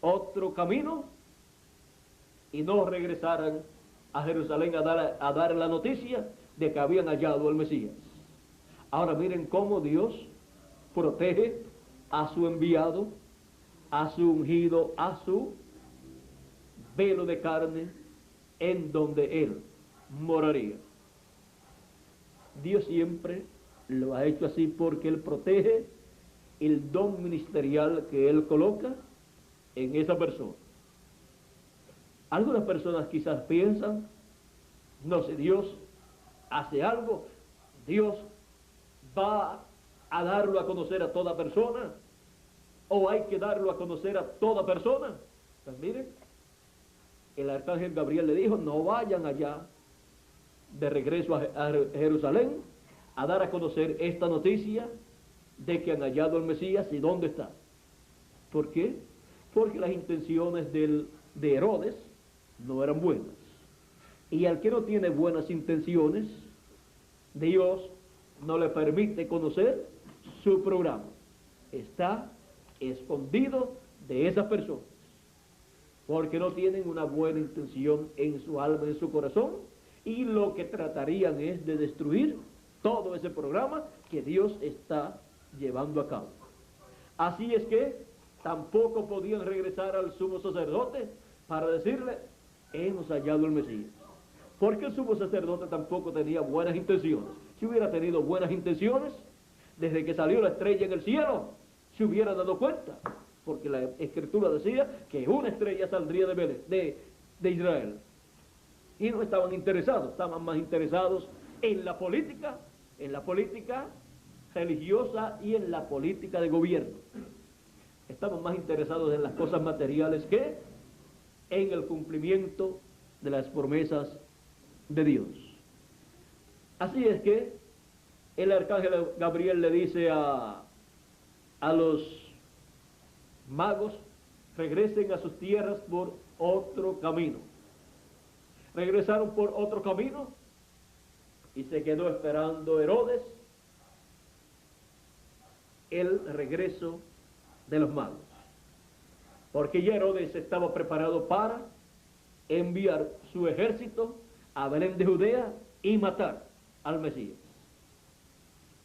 otro camino y no regresaran a Jerusalén a dar la noticia de que habían hallado al Mesías. Ahora miren cómo Dios protege a su enviado, a su ungido, a su velo de carne, en donde él moraría. Dios siempre lo ha hecho así porque él protege el don ministerial que él coloca en esa persona. Algunas personas quizás piensan, no sé, Dios hace algo, Dios va a darlo a conocer a toda persona, o hay que darlo a conocer a toda persona. Pues miren, el arcángel Gabriel le dijo, no vayan allá de regreso a Jerusalén a dar a conocer esta noticia de que han hallado al Mesías y dónde está. ¿Por qué? Porque las intenciones de Herodes no eran buenas. Y al que no tiene buenas intenciones, Dios no le permite conocer su programa. Está escondido de esas personas, porque no tienen una buena intención en su alma, en su corazón, y lo que tratarían es de destruir todo ese programa que Dios está llevando a cabo. Así es que tampoco podían regresar al sumo sacerdote para decirle, hemos hallado el Mesías, porque el sumo sacerdote tampoco tenía buenas intenciones. Si hubiera tenido buenas intenciones, desde que salió la estrella en el cielo, se hubiera dado cuenta, porque la Escritura decía que una estrella saldría de Belén, de Israel. Y no estaban interesados, estaban más interesados en la política religiosa y en la política de gobierno. Estaban más interesados en las cosas materiales que en el cumplimiento de las promesas de Dios. Así es que el arcángel Gabriel le dice a los magos, regresen a sus tierras por otro camino. Regresaron por otro camino y se quedó esperando Herodes el regreso de los magos, porque ya Herodes estaba preparado para enviar su ejército a Belén de Judea y matar al Mesías.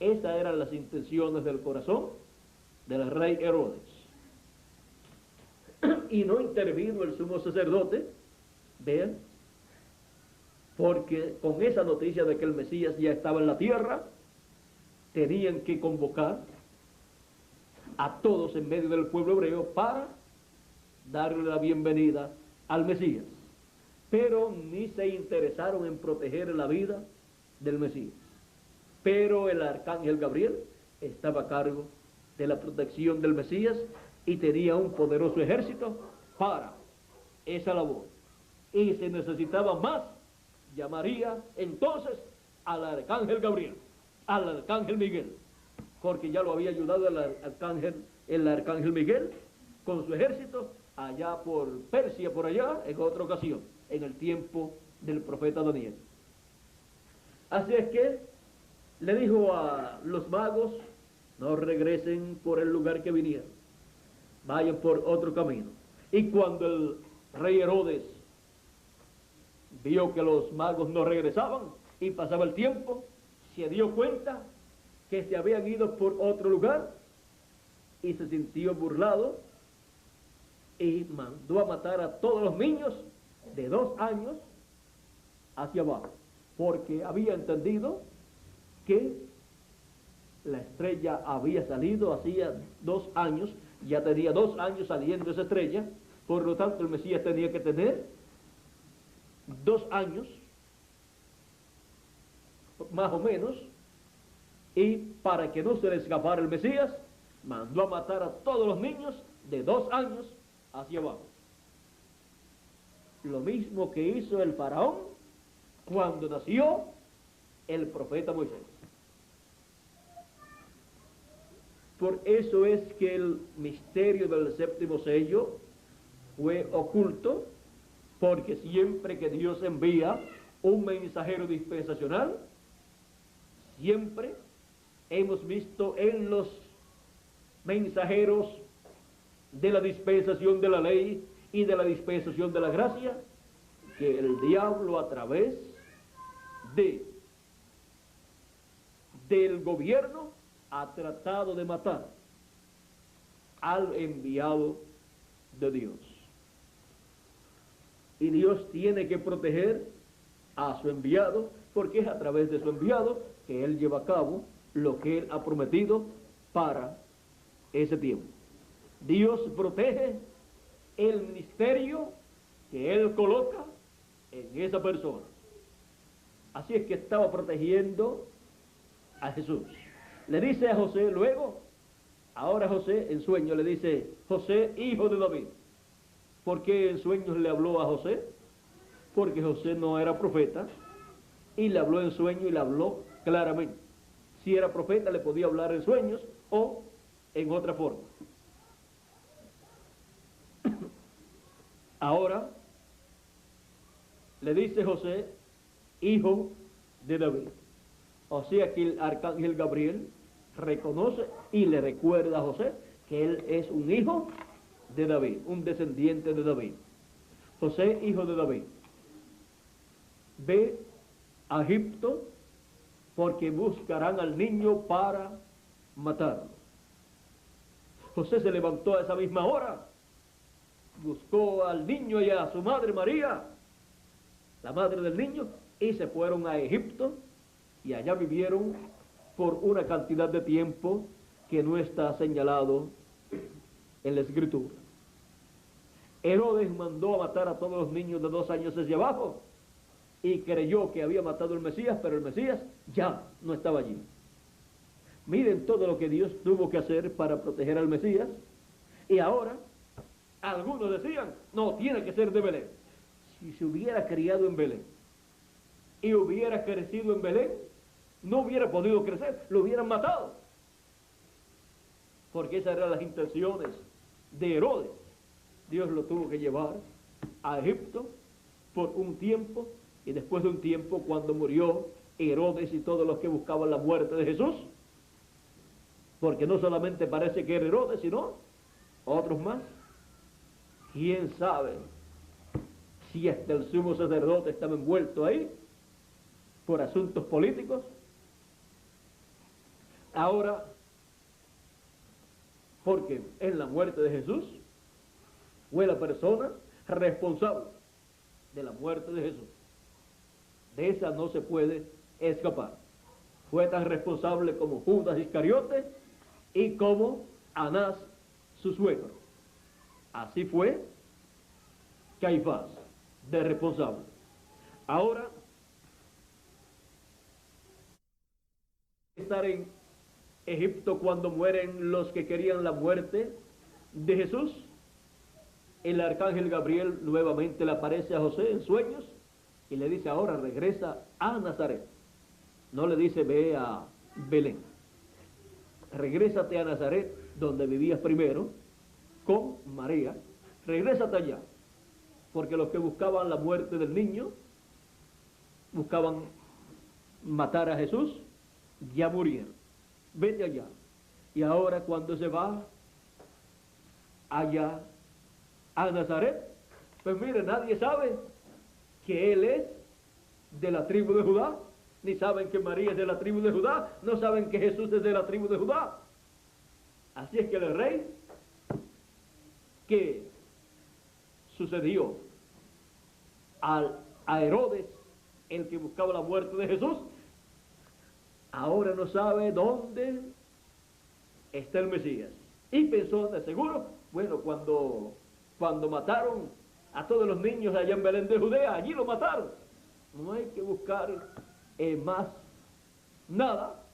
Esas eran las intenciones del corazón del rey Herodes. Y no intervino el sumo sacerdote, vean, porque con esa noticia de que el Mesías ya estaba en la tierra, tenían que convocar a todos en medio del pueblo hebreo para darle la bienvenida al Mesías. Pero ni se interesaron en proteger la vida del Mesías. Pero el arcángel Gabriel estaba a cargo de la protección del Mesías y tenía un poderoso ejército para esa labor. Y se necesitaba más, llamaría entonces al arcángel Gabriel, al arcángel Miguel, porque ya lo había ayudado el arcángel Miguel con su ejército allá por Persia, por allá, en otra ocasión, en el tiempo del profeta Daniel. Así es que le dijo a los magos, no regresen por el lugar que vinieron, vayan por otro camino. Y cuando el rey Herodes vio que los magos no regresaban y pasaba el tiempo, se dio cuenta que se habían ido por otro lugar y se sintió burlado y mandó a matar a todos los niños de 2 años hacia abajo, porque había entendido que la estrella había salido hacía 2 años, ya tenía 2 años saliendo esa estrella, por lo tanto el Mesías tenía que tener 2 años, más o menos, y para que no se le escapara el Mesías, mandó a matar a todos los niños de 2 años hacia abajo. Lo mismo que hizo el faraón cuando nació el profeta Moisés. Por eso es que el misterio del 7º sello fue oculto, porque siempre que Dios envía un mensajero dispensacional, siempre hemos visto en los mensajeros de la dispensación de la ley y de la dispensación de la gracia, que el diablo a través del gobierno ha tratado de matar al enviado de Dios. Y Dios tiene que proteger a su enviado, porque es a través de su enviado que Él lleva a cabo lo que Él ha prometido para ese tiempo. Dios protege el ministerio que Él coloca en esa persona. Así es que estaba protegiendo a Jesús. Le dice a José luego, ahora José en sueño le dice, José, hijo de David. ¿Por qué en sueños le habló a José? Porque José no era profeta y le habló en sueño y le habló claramente. Si era profeta le podía hablar en sueños o en otra forma. Ahora le dice José, hijo de David. O sea que el arcángel Gabriel reconoce y le recuerda a José que él es un hijo de David, un descendiente de David. José, hijo de David, ve a Egipto porque buscarán al niño para matarlo. José se levantó a esa misma hora, buscó al niño y a su madre María, la madre del niño, y se fueron a Egipto y allá vivieron por una cantidad de tiempo que no está señalado en la Escritura. Herodes mandó a matar a todos los niños de 2 años hacia abajo y creyó que había matado al Mesías, pero el Mesías ya no estaba allí. Miren todo lo que Dios tuvo que hacer para proteger al Mesías, y ahora algunos decían, no, tiene que ser de Belén. Si se hubiera criado en Belén y hubiera crecido en Belén, no hubiera podido crecer, lo hubieran matado. Porque esas eran las intenciones de Herodes. Dios lo tuvo que llevar a Egipto por un tiempo, y después de un tiempo, cuando murió Herodes y todos los que buscaban la muerte de Jesús, porque no solamente parece que era Herodes, sino otros más, quién sabe si hasta el sumo sacerdote estaba envuelto ahí por asuntos políticos. Ahora, porque en la muerte de Jesús fue la persona responsable de la muerte de Jesús. De esa no se puede escapar. Fue tan responsable como Judas Iscariote y como Anás, su suegro. Así fue Caifás, de responsable. Ahora, estar en Egipto cuando mueren los que querían la muerte de Jesús, el arcángel Gabriel nuevamente le aparece a José en sueños y le dice, ahora regresa a Nazaret. No le dice ve a Belén. Regrésate a Nazaret, donde vivías primero, con María. Regrésate allá, porque los que buscaban la muerte del niño, buscaban matar a Jesús, ya murieron. Vete allá. Y ahora cuando se va allá a Nazaret, pues mire, nadie sabe que él es de la tribu de Judá, ni saben que María es de la tribu de Judá, no saben que Jesús es de la tribu de Judá. Así es que el rey que sucedió a Herodes, el que buscaba la muerte de Jesús, ahora no sabe dónde está el Mesías. Y pensó de seguro, bueno, cuando mataron a todos los niños allá en Belén de Judea, allí lo mataron. No hay que buscar más nada,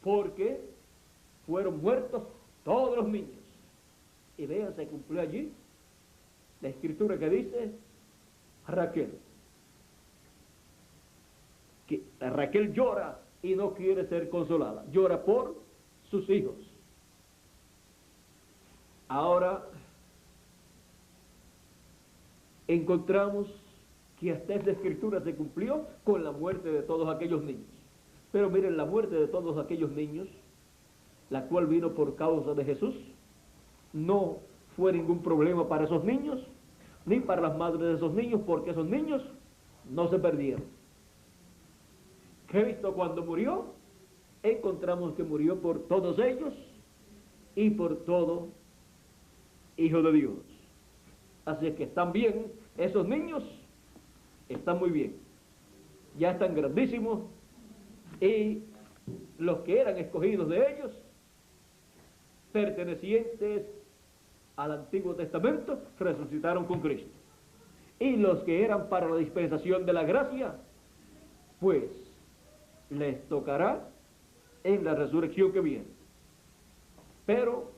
porque fueron muertos todos los niños. Y vean, se cumplió allí la escritura que dice Raquel. Que Raquel llora y no quiere ser consolada. Llora por sus hijos. Ahora encontramos que hasta esta escritura se cumplió con la muerte de todos aquellos niños. Pero miren, la muerte de todos aquellos niños, la cual vino por causa de Jesús, no fue ningún problema para esos niños, ni para las madres de esos niños, porque esos niños no se perdieron. Cristo cuando murió, encontramos que murió por todos ellos y por todo hijo de Dios. Así es que están bien, esos niños están muy bien, ya están grandísimos, y los que eran escogidos de ellos, pertenecientes al Antiguo Testamento, resucitaron con Cristo. Y los que eran para la dispensación de la gracia, pues les tocará en la resurrección que viene. Pero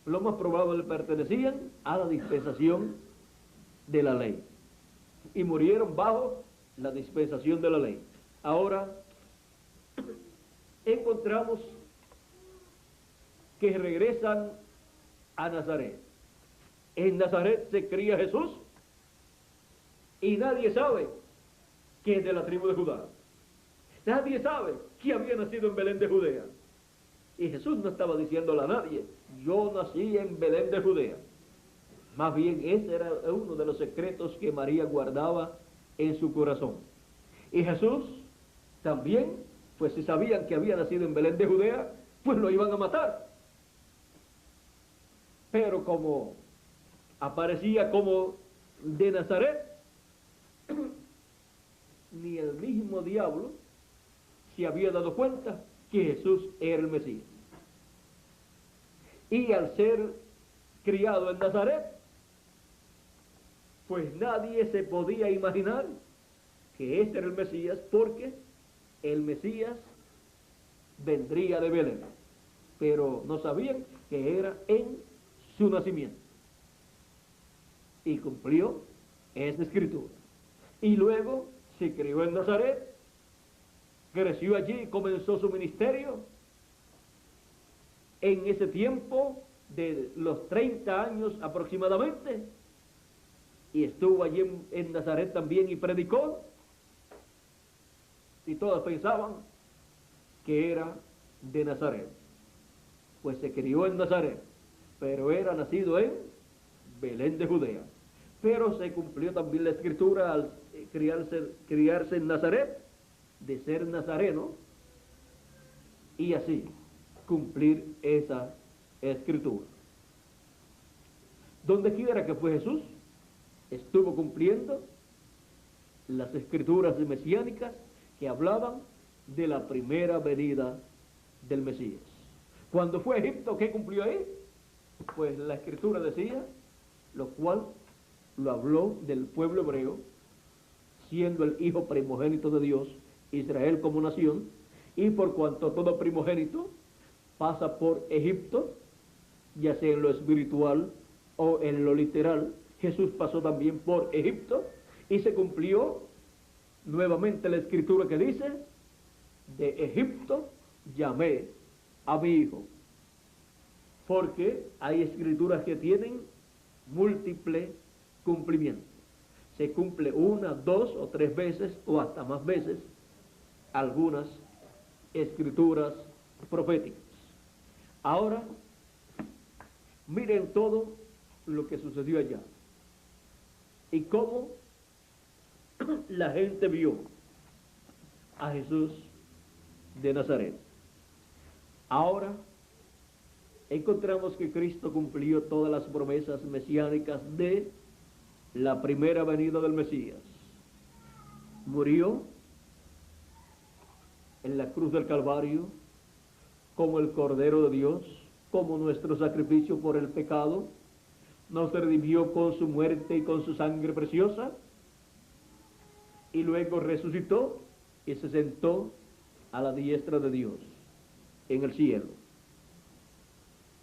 lo más probable pertenecían a la dispensación de la ley y murieron bajo la dispensación de la ley. Ahora encontramos que regresan a Nazaret. En Nazaret se cría Jesús y nadie sabe que es de la tribu de Judá. Nadie sabe que había nacido en Belén de Judea. Y Jesús no estaba diciéndole a nadie, yo nací en Belén de Judea. Más bien ese era uno de los secretos que María guardaba en su corazón. Y Jesús también, pues si sabían que había nacido en Belén de Judea, pues lo iban a matar. Pero como aparecía como de Nazaret, ni el mismo diablo se había dado cuenta que Jesús era el Mesías. Y al ser criado en Nazaret, pues nadie se podía imaginar que este era el Mesías, porque el Mesías vendría de Belén, pero no sabían que era en su nacimiento. Y cumplió esa escritura. Y luego se crió en Nazaret, creció allí, comenzó su ministerio. En ese tiempo de los 30 años aproximadamente, y estuvo allí en Nazaret también y predicó, y todos pensaban que era de Nazaret, pues se crió en Nazaret, pero era nacido en Belén de Judea. Pero se cumplió también la escritura al criarse en Nazaret, de ser nazareno, y así cumplir esa escritura. Donde quiera que fue Jesús, estuvo cumpliendo las escrituras mesiánicas que hablaban de la primera venida del Mesías. Cuando fue a Egipto, ¿qué cumplió ahí? Pues la escritura decía, lo cual lo habló del pueblo hebreo, siendo el hijo primogénito de Dios, Israel como nación, y por cuanto todo primogénito pasa por Egipto, ya sea en lo espiritual o en lo literal, Jesús pasó también por Egipto, y se cumplió nuevamente la escritura que dice, de Egipto llamé a mi hijo. Porque hay escrituras que tienen múltiple cumplimiento. Se cumple una, dos o tres veces o hasta más veces algunas escrituras proféticas. Ahora, miren todo lo que sucedió allá y cómo la gente vio a Jesús de Nazaret. Ahora encontramos que Cristo cumplió todas las promesas mesiánicas de la primera venida del Mesías. Murió en la cruz del Calvario como el Cordero de Dios, como nuestro sacrificio por el pecado. Nos redimió con su muerte y con su sangre preciosa, y luego resucitó y se sentó a la diestra de Dios en el cielo.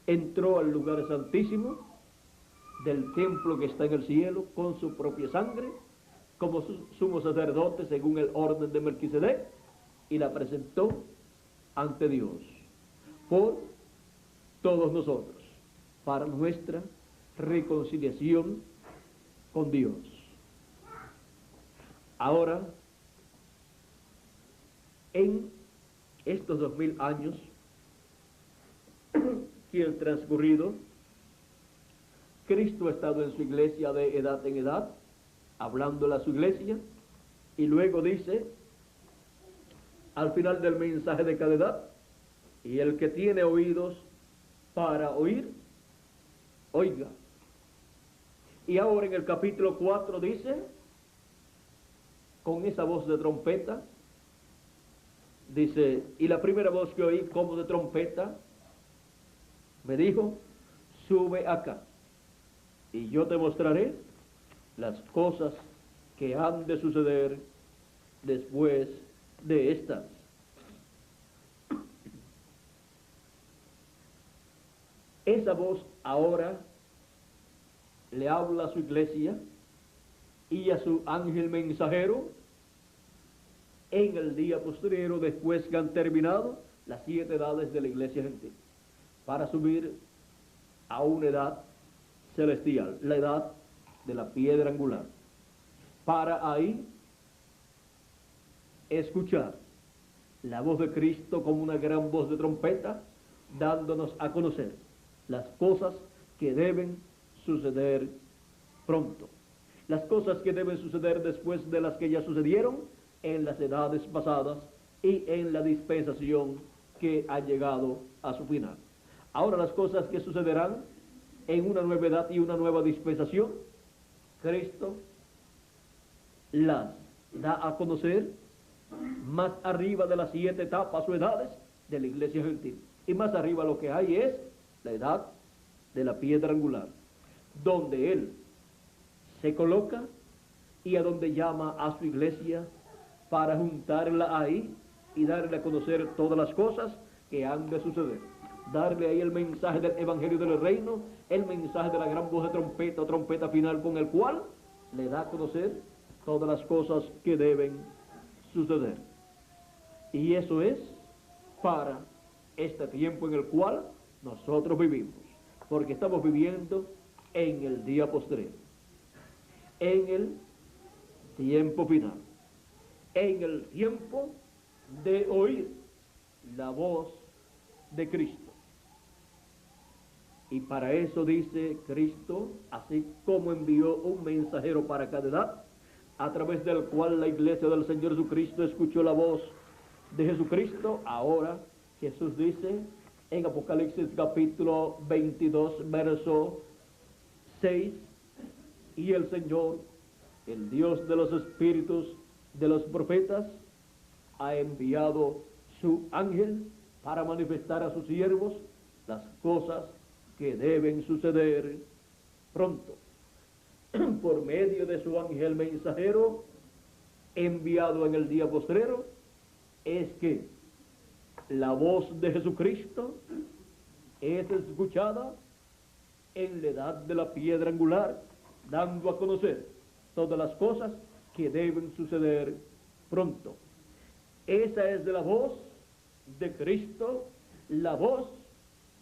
Entró al lugar santísimo del templo que está en el cielo con su propia sangre, como sumo sacerdote según el orden de Melquisedec, y la presentó ante Dios por todos nosotros, para nuestra reconciliación con Dios. Ahora, en estos 2000 años que han transcurrido Cristo ha estado en su iglesia de edad en edad, hablándole a su iglesia, y luego dice, al final del mensaje de cada edad, y el que tiene oídos para oír, oiga. Y ahora en el capítulo 4 dice, con esa voz de trompeta, dice, y la primera voz que oí como de trompeta, me dijo, sube acá, y yo te mostraré las cosas que han de suceder después de estas. Esa voz ahora le habla a su iglesia y a su ángel mensajero en el día posterior, después que han terminado las 7 edades de la iglesia gentil, para subir a una edad celestial, la edad de la piedra angular, para ahí escuchar la voz de Cristo como una gran voz de trompeta, dándonos a conocer las cosas que deben suceder pronto, las cosas que deben suceder después de las que ya sucedieron en las edades pasadas y en la dispensación que ha llegado a su final. Ahora las cosas que sucederán en una nueva edad y una nueva dispensación, Cristo las da a conocer más arriba de las 7 etapas o edades de la iglesia gentil. Y más arriba lo que hay es la edad de la piedra angular, donde Él se coloca y a donde llama a su iglesia para juntarla ahí y darle a conocer todas las cosas que han de suceder. Darle ahí el mensaje del evangelio del reino, el mensaje de la gran voz de trompeta o trompeta final, con el cual le da a conocer todas las cosas que deben suceder. Y eso es para este tiempo en el cual nosotros vivimos, porque estamos viviendo en el día postrero, en el tiempo final, en el tiempo de oír la voz de Cristo. Y para eso dice Cristo, así como envió un mensajero para cada edad, a través del cual la iglesia del Señor Jesucristo escuchó la voz de Jesucristo, ahora Jesús dice en Apocalipsis capítulo 22, verso 6, y el Señor, el Dios de los espíritus de los profetas, ha enviado su ángel para manifestar a sus siervos las cosas que deben suceder pronto. Por medio de su ángel mensajero enviado en el día postrero, es que la voz de Jesucristo es escuchada en la edad de la piedra angular, dando a conocer todas las cosas que deben suceder pronto. Esa es de la voz de Cristo, la voz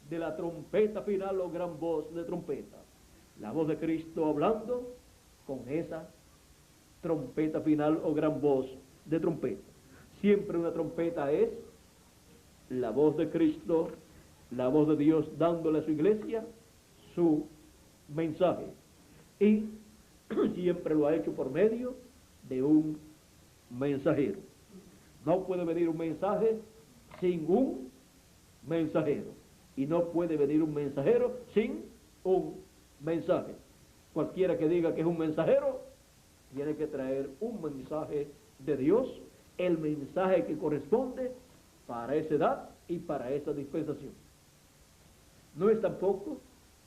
de la trompeta final o gran voz de trompeta. La voz de Cristo hablando con esa trompeta final o gran voz de trompeta. Siempre una trompeta es la voz de Cristo, la voz de Dios dándole a su iglesia su mensaje. Y siempre lo ha hecho por medio de un mensajero. No puede venir un mensaje sin un mensajero. Y no puede venir un mensajero sin un mensaje. Cualquiera que diga que es un mensajero, tiene que traer un mensaje de Dios, el mensaje que corresponde para esa edad y para esa dispensación. No es tampoco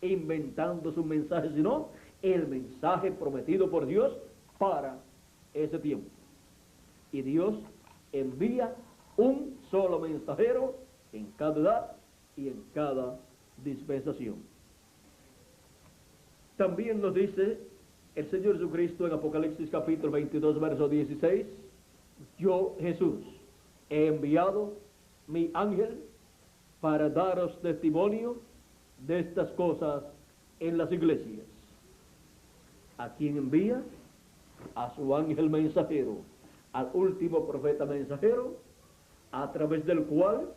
inventando su mensaje, sino el mensaje prometido por Dios para ese tiempo. Y Dios envía un solo mensajero en cada edad y en cada dispensación. También nos dice el Señor Jesucristo en Apocalipsis capítulo 22, verso 16, yo, Jesús, he enviado mi ángel para daros testimonio de estas cosas en las iglesias. ¿A quién envía? A su ángel mensajero, al último profeta mensajero, a través del cual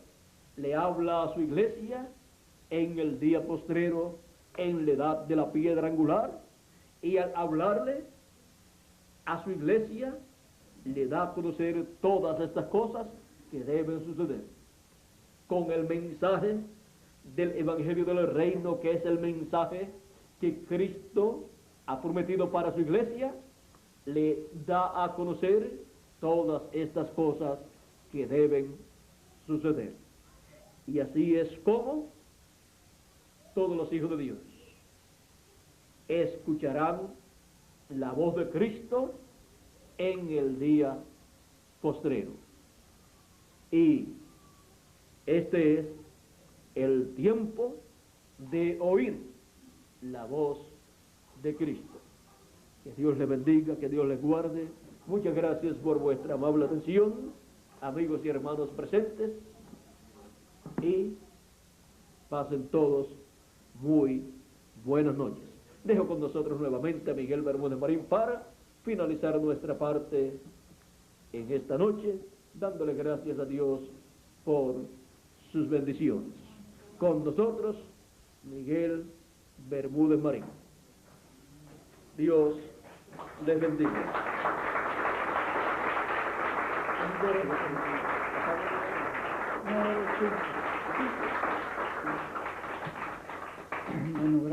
le habla a su iglesia en el día postrero en la edad de la piedra angular, y al hablarle a su iglesia, le da a conocer todas estas cosas que deben suceder. Con el mensaje del Evangelio del Reino, que es el mensaje que Cristo ha prometido para su iglesia, le da a conocer todas estas cosas que deben suceder. Y así es como todos los hijos de Dios escucharán la voz de Cristo en el día postrero. Y este es el tiempo de oír la voz de Cristo. Que Dios les bendiga, que Dios les guarde. Muchas gracias por vuestra amable atención, amigos y hermanos presentes, y pasen todos muy buenas noches. Dejo con nosotros nuevamente a Miguel Bermúdez Marín para finalizar nuestra parte en esta noche, dándole gracias a Dios por sus bendiciones. Con nosotros, Miguel Bermúdez Marín. Dios les bendiga. Bueno,